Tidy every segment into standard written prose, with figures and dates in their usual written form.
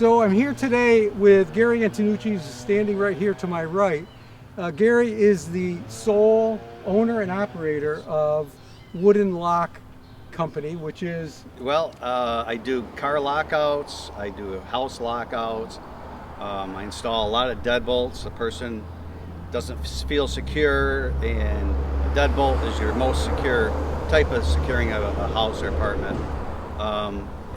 So I'm here today with Garry Antonucci, who's standing right here to my right. Garry is the sole owner and operator of Wooden Lock Company, which is I do car lockouts, I do house lockouts, I install a lot of deadbolts. The person doesn't feel secure, and a deadbolt is your most secure type of securing a house or apartment.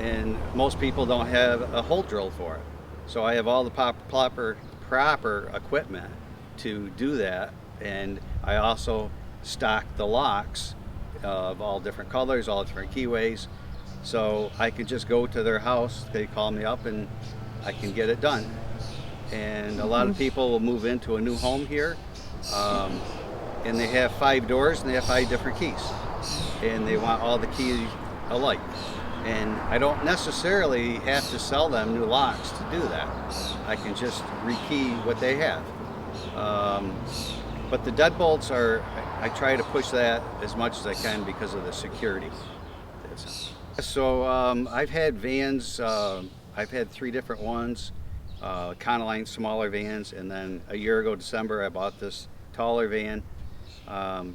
And most people don't have a hole drilled for it. So I have all the proper equipment to do that, and I also stock the locks of all different colors, all different keyways. So I can just go to their house, they call me up, and I can get it done. And a lot of people will move into a new home here, and they have 5 doors and they have 5 different keys, and they want all the keys alike. And I don't necessarily have to sell them new locks to do that. I can just rekey what they have. But the deadbolts I try to push that as much as I can because of the security. So I've had vans, I've had 3 different ones, Econoline smaller vans, and then a year ago, December, I bought this taller van,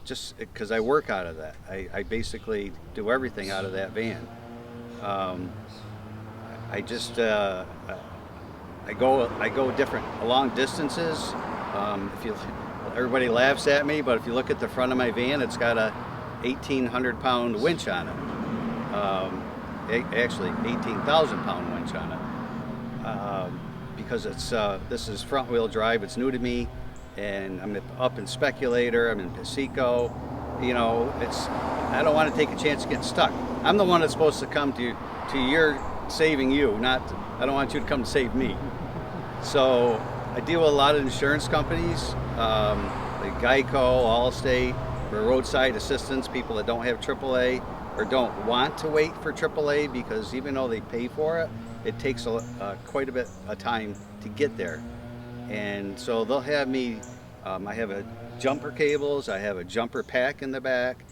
just because I work out of that. I basically do everything out of that van. I go different long distances. Everybody laughs at me, but if you look at the front of my van, it's got a 1,800-pound winch on it. Actually, 18,000-pound winch on it, because this is front-wheel drive. It's new to me, and I'm up in Speculator. I'm in Pasico. You know, I don't want to take a chance of getting stuck. I'm the one that's supposed to come to your saving you, I don't want you to come to save me. So I deal with a lot of insurance companies, like Geico, Allstate, for roadside assistance, people that don't have AAA or don't want to wait for AAA, because even though they pay for it, it takes quite a bit of time to get there. And so they'll have me, I have a jumper cables, I have a jumper pack in the back.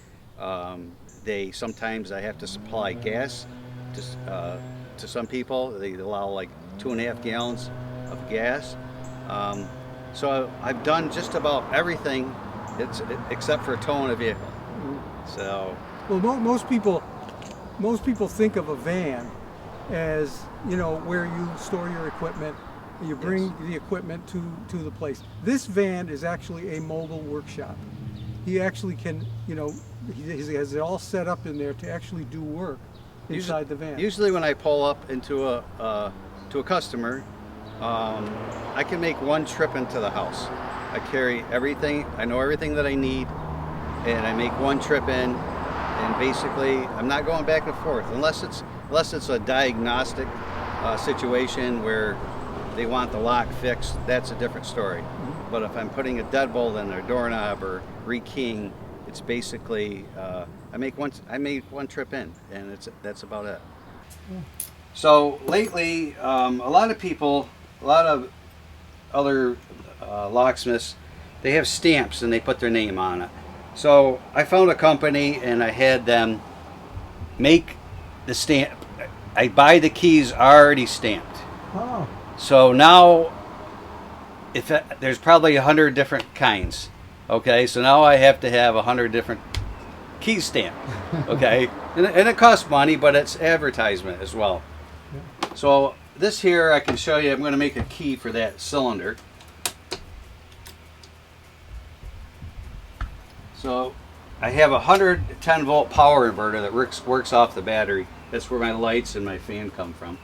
Sometimes I have to supply gas to some people. They allow like 2.5 gallons of gas. So I've done just about everything except for towing a vehicle. So, well, most people think of a van as, you know, where you store your equipment. You bring yes. the equipment to the place. This van is actually a mobile workshop. He actually can, you know, he has it all set up in there to actually do work inside the van. Usually when I pull up into a customer, I can make one trip into the house. I carry everything, I know everything that I need, and I make one trip in, and basically I'm not going back and forth unless it's a diagnostic situation where they want the lock fixed. That's a different story. Mm-hmm. But if I'm putting a deadbolt in a doorknob or rekeying, it's basically I made one trip in, and that's about it. Yeah. So lately, a lot of other locksmiths, they have stamps and they put their name on it. So I found a company and I had them make the stamp. I buy the keys already stamped. Oh. So now, there's probably 100 different kinds. Okay, so now I have to have 100 different keys stamped. Okay, and it costs money, but it's advertisement as well. Yeah. So this here, I can show you. I'm going to make a key for that cylinder. So I have a 110-volt power inverter that works off the battery. That's where my lights and my fan come from.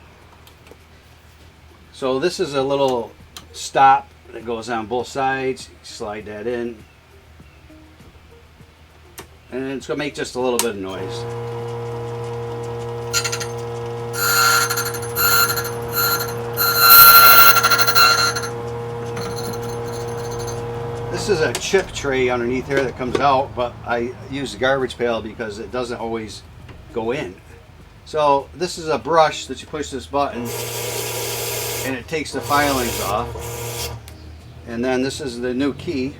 So this is a little stop that goes on both sides. Slide that in, and it's going to make just a little bit of noise. This is a chip tray underneath here that comes out, but I use the garbage pail because it doesn't always go in. So this is a brush that you push this button and it takes the filings off. And then this is the new key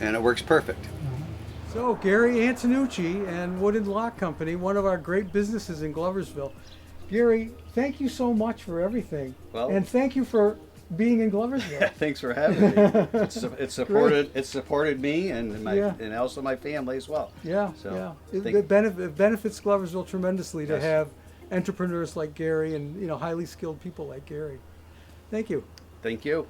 and it works perfect. So Garry Antonucci and Wooden Lock Company, one of our great businesses in Gloversville. Gary, thank you so much for everything. Well- and thank you for being in Gloversville. Thanks for having me. It's supported me and and also my family as well. Yeah, So, yeah. It, thank- it benefits Gloversville tremendously to Yes. have entrepreneurs like Gary and highly skilled people like Gary. Thank you. Thank you.